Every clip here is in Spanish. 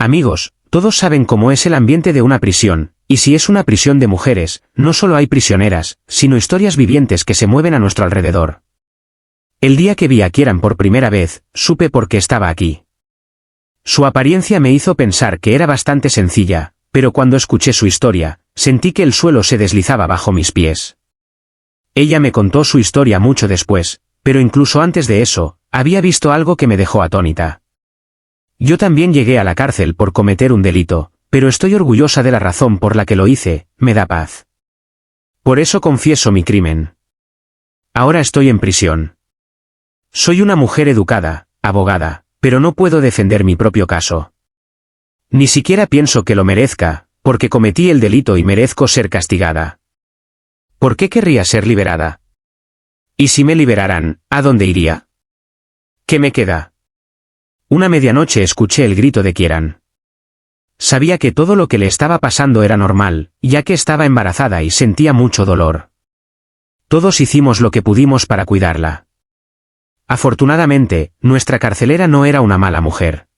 Amigos, todos saben cómo es el ambiente de una prisión, y si es una prisión de mujeres, no solo hay prisioneras, sino historias vivientes que se mueven a nuestro alrededor. El día que vi a Kieran por primera vez, supe por qué estaba aquí. Su apariencia me hizo pensar que era bastante sencilla, pero cuando escuché su historia, sentí que el suelo se deslizaba bajo mis pies. Ella me contó su historia mucho después, pero incluso antes de eso, había visto algo que me dejó atónita. Yo también llegué a la cárcel por cometer un delito, pero estoy orgullosa de la razón por la que lo hice, me da paz. Por eso confieso mi crimen. Ahora estoy en prisión. Soy una mujer educada, abogada, pero no puedo defender mi propio caso. Ni siquiera pienso que lo merezca, porque cometí el delito y merezco ser castigada. ¿Por qué querría ser liberada? ¿Y si me liberaran, a dónde iría? ¿Qué me queda? Una medianoche escuché el grito de Kieran. Sabía que todo lo que le estaba pasando era normal, ya que estaba embarazada y sentía mucho dolor. Todos hicimos lo que pudimos para cuidarla. Afortunadamente, nuestra carcelera no era una mala mujer.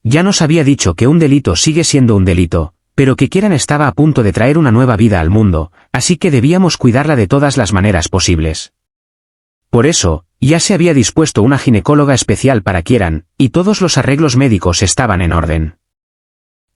Ya nos había dicho que un delito sigue siendo un delito, pero que Kieran estaba a punto de traer una nueva vida al mundo, así que debíamos cuidarla de todas las maneras posibles. Por eso, ya se había dispuesto una ginecóloga especial para Kieran, y todos los arreglos médicos estaban en orden.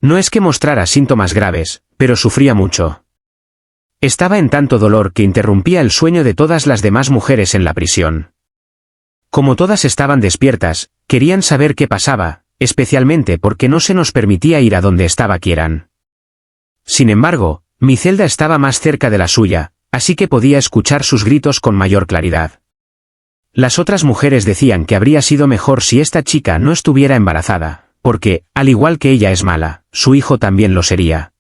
No es que mostrara síntomas graves, pero sufría mucho. Estaba en tanto dolor que interrumpía el sueño de todas las demás mujeres en la prisión. Como todas estaban despiertas, querían saber qué pasaba, especialmente porque no se nos permitía ir a donde estaba Kieran. Sin embargo, mi celda estaba más cerca de la suya, así que podía escuchar sus gritos con mayor claridad. Las otras mujeres decían que habría sido mejor si esta chica no estuviera embarazada, porque, al igual que ella es mala, su hijo también lo sería.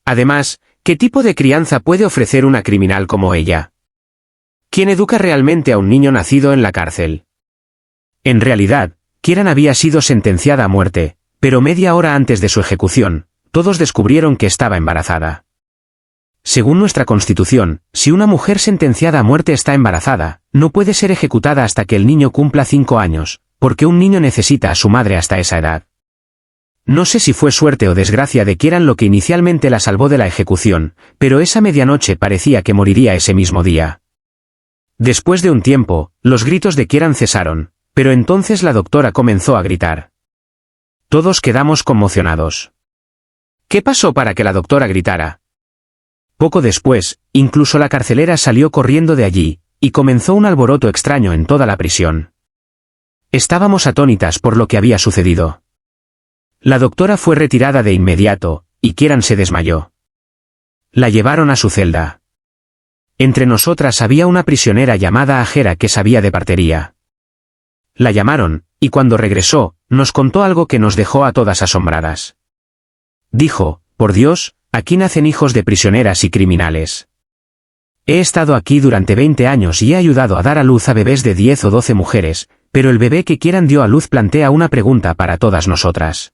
Además, ¿qué tipo de crianza puede ofrecer una criminal como ella? ¿Quién educa realmente a un niño nacido en la cárcel? En realidad, Kieran había sido sentenciada a muerte, pero media hora antes de su ejecución, todos descubrieron que estaba embarazada. Según nuestra Constitución, si una mujer sentenciada a muerte está embarazada, no puede ser ejecutada hasta que el niño cumpla 5 años, porque un niño necesita a su madre hasta esa edad. No sé si fue suerte o desgracia de Kieran lo que inicialmente la salvó de la ejecución, pero esa medianoche parecía que moriría ese mismo día. Después de un tiempo, los gritos de Kieran cesaron, pero entonces la doctora comenzó a gritar. Todos quedamos conmocionados. ¿Qué pasó para que la doctora gritara? Poco después, incluso la carcelera salió corriendo de allí, y comenzó un alboroto extraño en toda la prisión. Estábamos atónitas por lo que había sucedido. La doctora fue retirada de inmediato, y Kieran se desmayó. La llevaron a su celda. Entre nosotras había una prisionera llamada Ajera que sabía de partería. La llamaron, y cuando regresó, nos contó algo que nos dejó a todas asombradas. Dijo, por Dios, aquí nacen hijos de prisioneras y criminales. He estado aquí durante 20 años y he ayudado a dar a luz a bebés de 10 o 12 mujeres, pero el bebé que Kieran dio a luz plantea una pregunta para todas nosotras.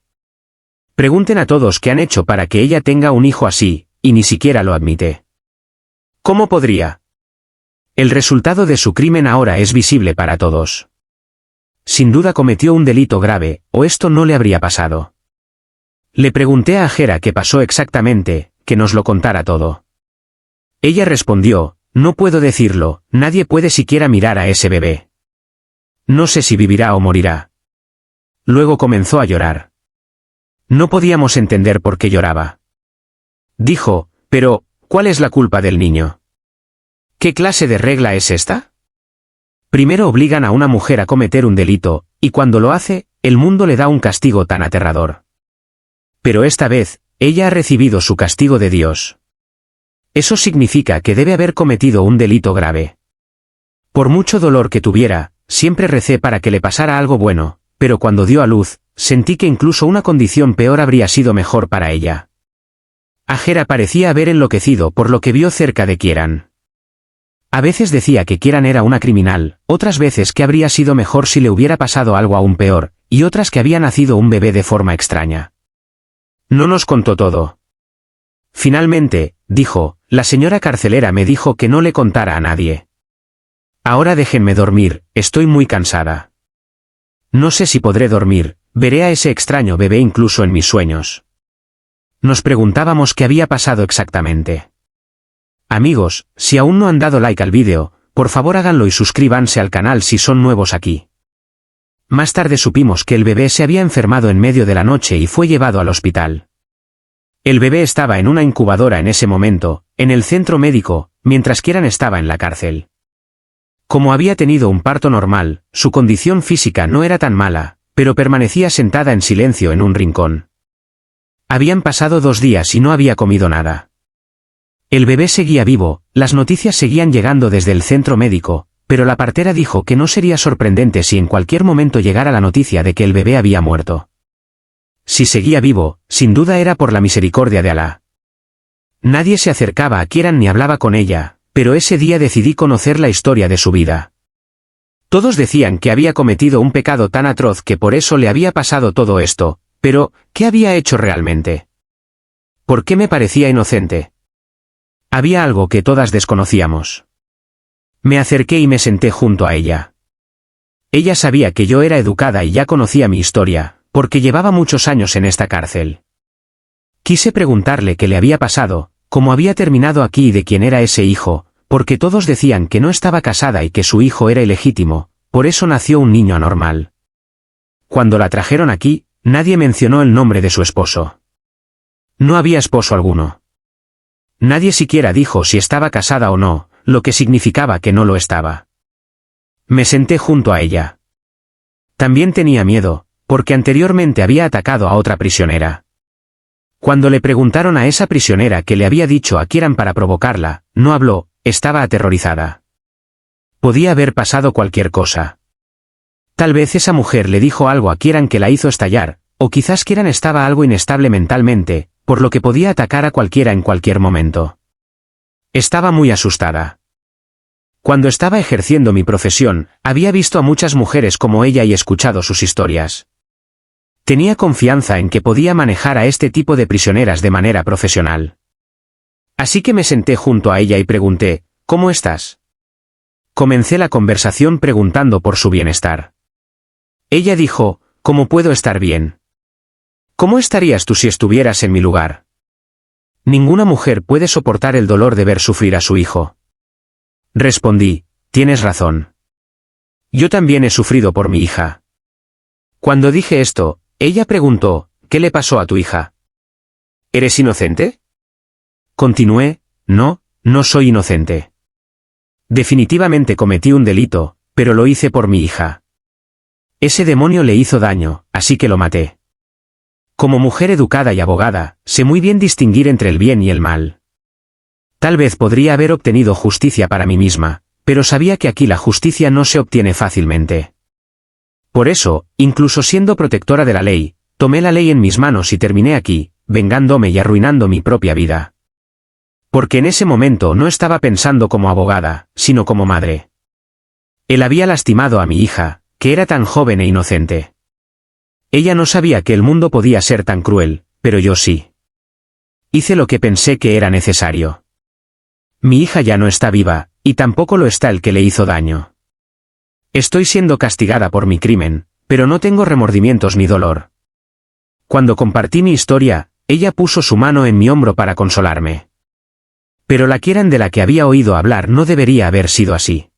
Pregunten a todos qué han hecho para que ella tenga un hijo así, y ni siquiera lo admite. ¿Cómo podría? El resultado de su crimen ahora es visible para todos. Sin duda cometió un delito grave, o esto no le habría pasado. Le pregunté a Ajera qué pasó exactamente, que nos lo contara todo. Ella respondió, no puedo decirlo, nadie puede siquiera mirar a ese bebé. No sé si vivirá o morirá. Luego comenzó a llorar. No podíamos entender por qué lloraba. Dijo, pero, ¿cuál es la culpa del niño? ¿Qué clase de regla es esta? Primero obligan a una mujer a cometer un delito, y cuando lo hace, el mundo le da un castigo tan aterrador. Pero esta vez, ella ha recibido su castigo de Dios. Eso significa que debe haber cometido un delito grave. Por mucho dolor que tuviera, siempre recé para que le pasara algo bueno, pero cuando dio a luz, sentí que incluso una condición peor habría sido mejor para ella. Ajera parecía haber enloquecido por lo que vio cerca de Kieran. A veces decía que Kieran era una criminal, otras veces que habría sido mejor si le hubiera pasado algo aún peor, y otras que había nacido un bebé de forma extraña. No nos contó todo. Finalmente, dijo, la señora carcelera me dijo que no le contara a nadie. Ahora déjenme dormir, estoy muy cansada. No sé si podré dormir, veré a ese extraño bebé incluso en mis sueños. Nos preguntábamos qué había pasado exactamente. Amigos, si aún no han dado like al vídeo, por favor háganlo y suscríbanse al canal si son nuevos aquí. Más tarde supimos que el bebé se había enfermado en medio de la noche y fue llevado al hospital. El bebé estaba en una incubadora en ese momento, en el centro médico, mientras Kieran estaba en la cárcel. Como había tenido un parto normal, su condición física no era tan mala, pero permanecía sentada en silencio en un rincón. Habían pasado 2 días y no había comido nada. El bebé seguía vivo, las noticias seguían llegando desde el centro médico, pero la partera dijo que no sería sorprendente si en cualquier momento llegara la noticia de que el bebé había muerto. Si seguía vivo, sin duda era por la misericordia de Alá. Nadie se acercaba a Kieran ni hablaba con ella, pero ese día decidí conocer la historia de su vida. Todos decían que había cometido un pecado tan atroz que por eso le había pasado todo esto, pero, ¿qué había hecho realmente? ¿Por qué me parecía inocente? Había algo que todas desconocíamos. Me acerqué y me senté junto a ella. Ella sabía que yo era educada y ya conocía mi historia, porque llevaba muchos años en esta cárcel. Quise preguntarle qué le había pasado, cómo había terminado aquí y de quién era ese hijo, porque todos decían que no estaba casada y que su hijo era ilegítimo, por eso nació un niño anormal. Cuando la trajeron aquí, nadie mencionó el nombre de su esposo. No había esposo alguno. Nadie siquiera dijo si estaba casada o no, lo que significaba que no lo estaba. Me senté junto a ella. También tenía miedo, porque anteriormente había atacado a otra prisionera. Cuando le preguntaron a esa prisionera qué le había dicho a Kieran para provocarla, no habló, estaba aterrorizada. Podía haber pasado cualquier cosa. Tal vez esa mujer le dijo algo a Kieran que la hizo estallar, o quizás Kieran estaba algo inestable mentalmente, por lo que podía atacar a cualquiera en cualquier momento. Estaba muy asustada. Cuando estaba ejerciendo mi profesión, había visto a muchas mujeres como ella y escuchado sus historias. Tenía confianza en que podía manejar a este tipo de prisioneras de manera profesional. Así que me senté junto a ella y pregunté, ¿cómo estás? Comencé la conversación preguntando por su bienestar. Ella dijo, ¿cómo puedo estar bien? ¿Cómo estarías tú si estuvieras en mi lugar? Ninguna mujer puede soportar el dolor de ver sufrir a su hijo. Respondí, tienes razón. Yo también he sufrido por mi hija. Cuando dije esto, ella preguntó, ¿qué le pasó a tu hija? ¿Eres inocente? Continué, no, no soy inocente. Definitivamente cometí un delito, pero lo hice por mi hija. Ese demonio le hizo daño, así que lo maté. Como mujer educada y abogada, sé muy bien distinguir entre el bien y el mal. Tal vez podría haber obtenido justicia para mí misma, pero sabía que aquí la justicia no se obtiene fácilmente. Por eso, incluso siendo protectora de la ley, tomé la ley en mis manos y terminé aquí, vengándome y arruinando mi propia vida. Porque en ese momento no estaba pensando como abogada, sino como madre. Él había lastimado a mi hija, que era tan joven e inocente. Ella no sabía que el mundo podía ser tan cruel, pero yo sí. Hice lo que pensé que era necesario. Mi hija ya no está viva, y tampoco lo está el que le hizo daño. Estoy siendo castigada por mi crimen, pero no tengo remordimientos ni dolor. Cuando compartí mi historia, ella puso su mano en mi hombro para consolarme. Pero la Kieran de la que había oído hablar no debería haber sido así.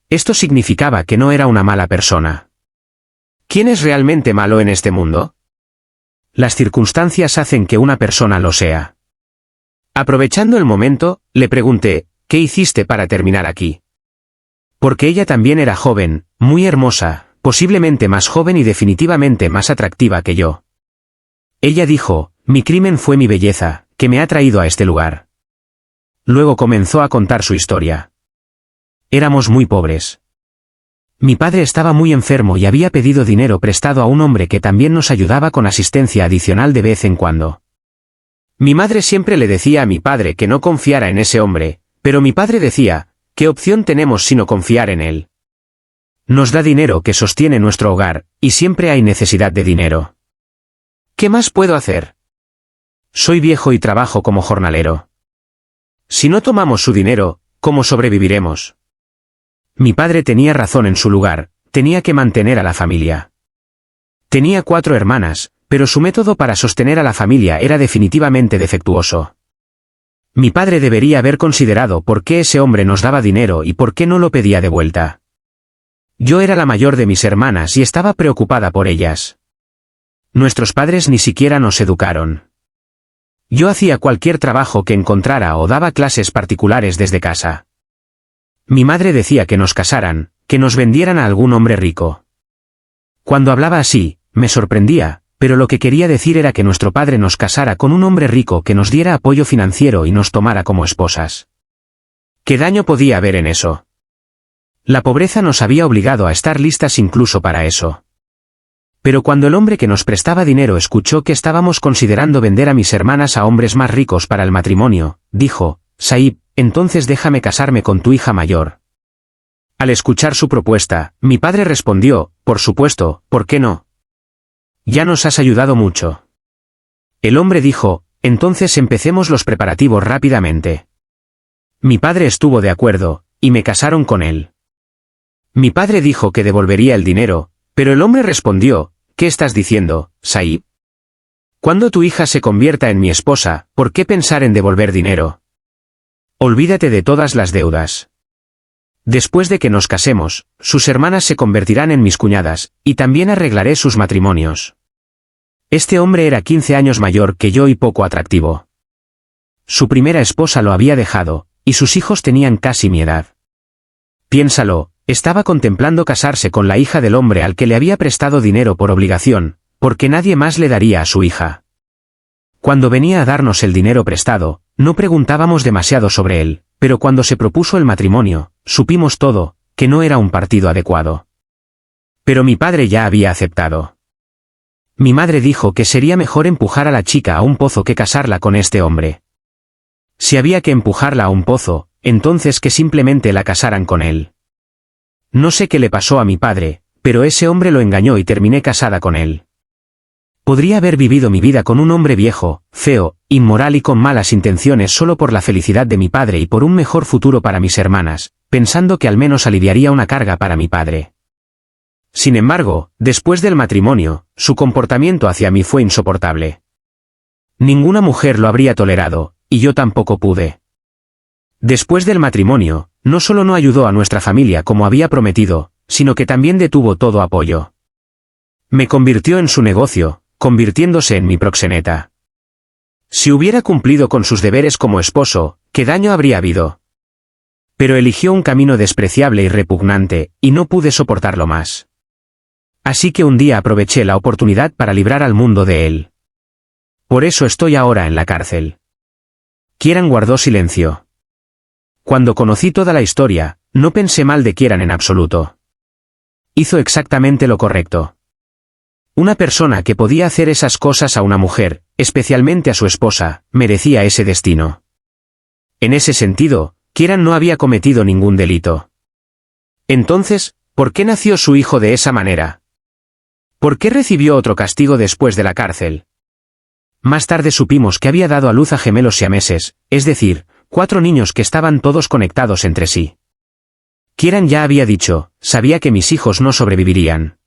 Esto significaba que no era una mala persona. ¿Quién es realmente malo en este mundo? Las circunstancias hacen que una persona lo sea. Aprovechando el momento, le pregunté, ¿qué hiciste para terminar aquí? Porque ella también era joven, muy hermosa, posiblemente más joven y definitivamente más atractiva que yo. Ella dijo, mi crimen fue mi belleza, que me ha traído a este lugar. Luego comenzó a contar su historia. Éramos muy pobres. Mi padre estaba muy enfermo y había pedido dinero prestado a un hombre que también nos ayudaba con asistencia adicional de vez en cuando. Mi madre siempre le decía a mi padre que no confiara en ese hombre, pero mi padre decía, ¿qué opción tenemos sino confiar en él? Nos da dinero que sostiene nuestro hogar, y siempre hay necesidad de dinero. ¿Qué más puedo hacer? Soy viejo y trabajo como jornalero. Si no tomamos su dinero, ¿cómo sobreviviremos? Mi padre tenía razón en su lugar, tenía que mantener a la familia. Tenía 4 hermanas, pero su método para sostener a la familia era definitivamente defectuoso. Mi padre debería haber considerado por qué ese hombre nos daba dinero y por qué no lo pedía de vuelta. Yo era la mayor de mis hermanas y estaba preocupada por ellas. Nuestros padres ni siquiera nos educaron. Yo hacía cualquier trabajo que encontrara o daba clases particulares desde casa. Mi madre decía que nos casaran, que nos vendieran a algún hombre rico. Cuando hablaba así, me sorprendía, pero lo que quería decir era que nuestro padre nos casara con un hombre rico que nos diera apoyo financiero y nos tomara como esposas. ¿Qué daño podía haber en eso? La pobreza nos había obligado a estar listas incluso para eso. Pero cuando el hombre que nos prestaba dinero escuchó que estábamos considerando vender a mis hermanas a hombres más ricos para el matrimonio, dijo: Saib, entonces déjame casarme con tu hija mayor. Al escuchar su propuesta, mi padre respondió: por supuesto, ¿por qué no? Ya nos has ayudado mucho. El hombre dijo: entonces empecemos los preparativos rápidamente. Mi padre estuvo de acuerdo, y me casaron con él. Mi padre dijo que devolvería el dinero, pero el hombre respondió: ¿qué estás diciendo, Saib? Cuando tu hija se convierta en mi esposa, ¿por qué pensar en devolver dinero? Olvídate de todas las deudas. Después de que nos casemos, sus hermanas se convertirán en mis cuñadas, y también arreglaré sus matrimonios. Este hombre era 15 años mayor que yo y poco atractivo. Su primera esposa lo había dejado, y sus hijos tenían casi mi edad. Piénsalo, estaba contemplando casarse con la hija del hombre al que le había prestado dinero por obligación, porque nadie más le daría a su hija. Cuando venía a darnos el dinero prestado, no preguntábamos demasiado sobre él, pero cuando se propuso el matrimonio, supimos todo, que no era un partido adecuado. Pero mi padre ya había aceptado. Mi madre dijo que sería mejor empujar a la chica a un pozo que casarla con este hombre. Si había que empujarla a un pozo, entonces que simplemente la casaran con él. No sé qué le pasó a mi padre, pero ese hombre lo engañó y terminé casada con él. Podría haber vivido mi vida con un hombre viejo, feo, inmoral y con malas intenciones solo por la felicidad de mi padre y por un mejor futuro para mis hermanas, pensando que al menos aliviaría una carga para mi padre. Sin embargo, después del matrimonio, su comportamiento hacia mí fue insoportable. Ninguna mujer lo habría tolerado, y yo tampoco pude. Después del matrimonio, no solo no ayudó a nuestra familia como había prometido, sino que también detuvo todo apoyo. Me convirtió en su negocio, convirtiéndose en mi proxeneta. Si hubiera cumplido con sus deberes como esposo, ¿qué daño habría habido? Pero eligió un camino despreciable y repugnante, y no pude soportarlo más. Así que un día aproveché la oportunidad para librar al mundo de él. Por eso estoy ahora en la cárcel. Kieran guardó silencio. Cuando conocí toda la historia, no pensé mal de Kieran en absoluto. Hizo exactamente lo correcto. Una persona que podía hacer esas cosas a una mujer, especialmente a su esposa, merecía ese destino. En ese sentido, Kieran no había cometido ningún delito. Entonces, ¿por qué nació su hijo de esa manera? ¿Por qué recibió otro castigo después de la cárcel? Más tarde supimos que había dado a luz a gemelos siameses, es decir, 4 niños que estaban todos conectados entre sí. Kieran ya había dicho, sabía que mis hijos no sobrevivirían.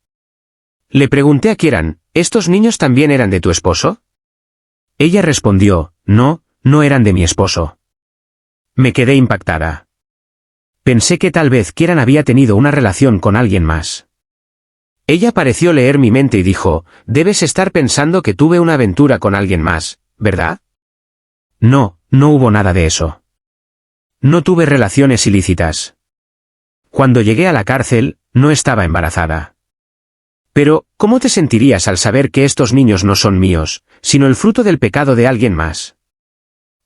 Le pregunté a Kieran, ¿estos niños también eran de tu esposo? Ella respondió, no, no eran de mi esposo. Me quedé impactada. Pensé que tal vez Kieran había tenido una relación con alguien más. Ella pareció leer mi mente y dijo, debes estar pensando que tuve una aventura con alguien más, ¿verdad? No, no hubo nada de eso. No tuve relaciones ilícitas. Cuando llegué a la cárcel, no estaba embarazada. Pero, ¿cómo te sentirías al saber que estos niños no son míos, sino el fruto del pecado de alguien más?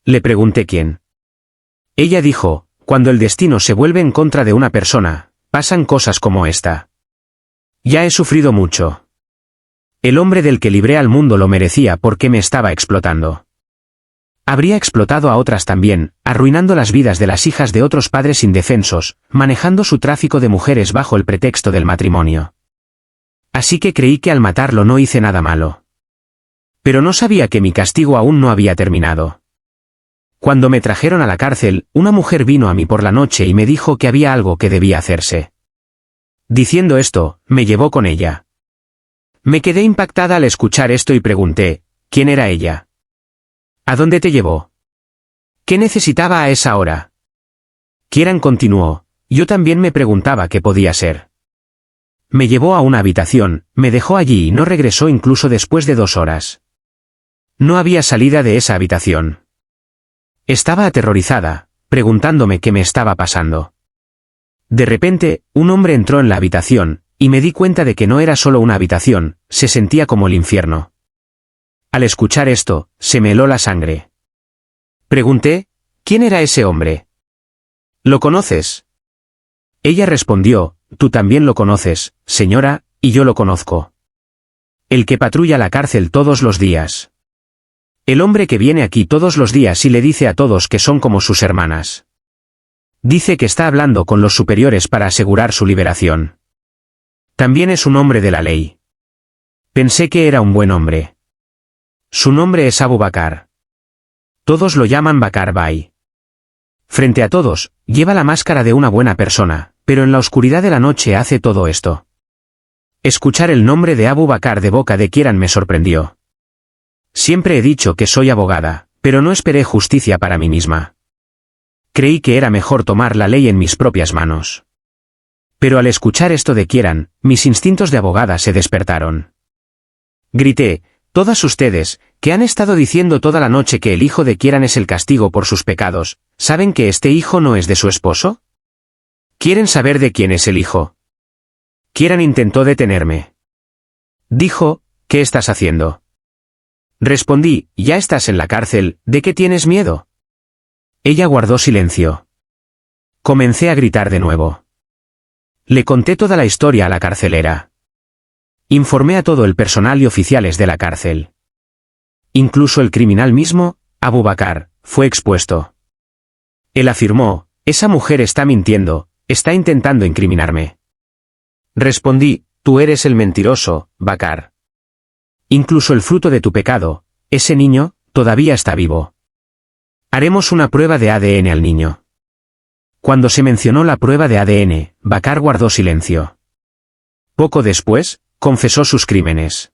Le pregunté quién. Ella dijo, cuando el destino se vuelve en contra de una persona, pasan cosas como esta. Ya he sufrido mucho. El hombre del que libré al mundo lo merecía porque me estaba explotando. Habría explotado a otras también, arruinando las vidas de las hijas de otros padres indefensos, manejando su tráfico de mujeres bajo el pretexto del matrimonio. Así que creí que al matarlo no hice nada malo. Pero no sabía que mi castigo aún no había terminado. Cuando me trajeron a la cárcel, una mujer vino a mí por la noche y me dijo que había algo que debía hacerse. Diciendo esto, me llevó con ella. Me quedé impactada al escuchar esto y pregunté, ¿quién era ella? ¿A dónde te llevó? ¿Qué necesitaba a esa hora? Kieran continuó, yo también me preguntaba qué podía ser. Me llevó a una habitación, me dejó allí y no regresó incluso después de 2 horas. No había salida de esa habitación. Estaba aterrorizada, preguntándome qué me estaba pasando. De repente, un hombre entró en la habitación, y me di cuenta de que no era solo una habitación, se sentía como el infierno. Al escuchar esto, se me heló la sangre. Pregunté, ¿quién era ese hombre? ¿Lo conoces? Ella respondió, tú también lo conoces, señora, y yo lo conozco. El que patrulla la cárcel todos los días. El hombre que viene aquí todos los días y le dice a todos que son como sus hermanas. Dice que está hablando con los superiores para asegurar su liberación. También es un hombre de la ley. Pensé que era un buen hombre. Su nombre es Abu Bakr. Todos lo llaman Bakr Bey. Frente a todos, lleva la máscara de una buena persona, pero en la oscuridad de la noche hace todo esto. Escuchar el nombre de Abu Bakr de boca de Kieran me sorprendió. Siempre he dicho que soy abogada, pero no esperé justicia para mí misma. Creí que era mejor tomar la ley en mis propias manos. Pero al escuchar esto de Kieran, mis instintos de abogada se despertaron. Grité, todas ustedes, que han estado diciendo toda la noche que el hijo de Kieran es el castigo por sus pecados, ¿saben que este hijo no es de su esposo? ¿Quieren saber de quién es el hijo? Kieran intentó detenerme. Dijo, ¿qué estás haciendo? Respondí, ya estás en la cárcel, ¿de qué tienes miedo? Ella guardó silencio. Comencé a gritar de nuevo. Le conté toda la historia a la carcelera. Informé a todo el personal y oficiales de la cárcel. Incluso el criminal mismo, Abu Bakr, fue expuesto. Él afirmó, esa mujer está mintiendo, está intentando incriminarme. Respondí, tú eres el mentiroso, Bakr. Incluso el fruto de tu pecado, ese niño, todavía está vivo. Haremos una prueba de ADN al niño. Cuando se mencionó la prueba de ADN, Bakr guardó silencio. Poco después, confesó sus crímenes.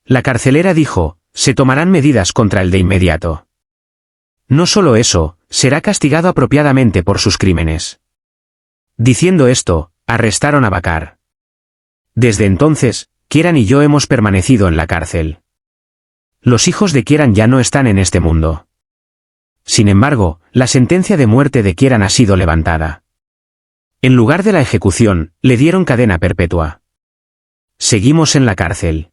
La carcelera dijo, se tomarán medidas contra él de inmediato. No solo eso, será castigado apropiadamente por sus crímenes. Diciendo esto, arrestaron a Bakr. Desde entonces, Kieran y yo hemos permanecido en la cárcel. Los hijos de Kieran ya no están en este mundo. Sin embargo, la sentencia de muerte de Kieran ha sido levantada. En lugar de la ejecución, le dieron cadena perpetua. Seguimos en la cárcel.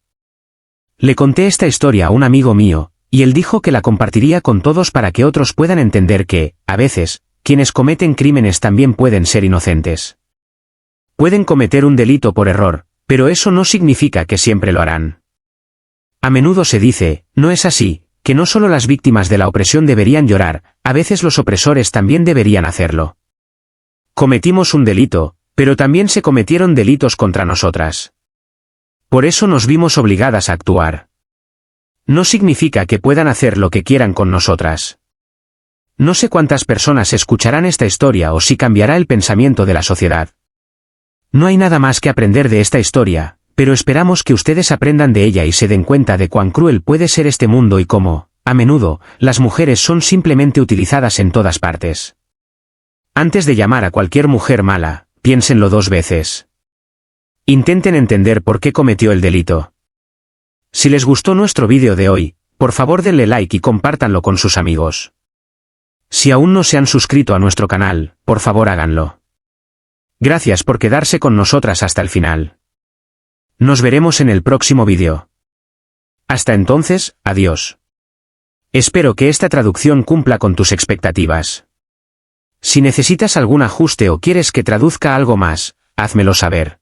Le conté esta historia a un amigo mío, y él dijo que la compartiría con todos para que otros puedan entender que, a veces, quienes cometen crímenes también pueden ser inocentes. Pueden cometer un delito por error, pero eso no significa que siempre lo harán. A menudo se dice, no es así, que no solo las víctimas de la opresión deberían llorar, a veces los opresores también deberían hacerlo. Cometimos un delito, pero también se cometieron delitos contra nosotras. Por eso nos vimos obligadas a actuar. No significa que puedan hacer lo que quieran con nosotras. No sé cuántas personas escucharán esta historia o si cambiará el pensamiento de la sociedad. No hay nada más que aprender de esta historia, pero esperamos que ustedes aprendan de ella y se den cuenta de cuán cruel puede ser este mundo y cómo, a menudo, las mujeres son simplemente utilizadas en todas partes. Antes de llamar a cualquier mujer mala, piénsenlo 2 veces. Intenten entender por qué cometió el delito. Si les gustó nuestro vídeo de hoy, por favor denle like y compártanlo con sus amigos. Si aún no se han suscrito a nuestro canal, por favor háganlo. Gracias por quedarse con nosotras hasta el final. Nos veremos en el próximo vídeo. Hasta entonces, adiós. Espero que esta traducción cumpla con tus expectativas. Si necesitas algún ajuste o quieres que traduzca algo más, házmelo saber.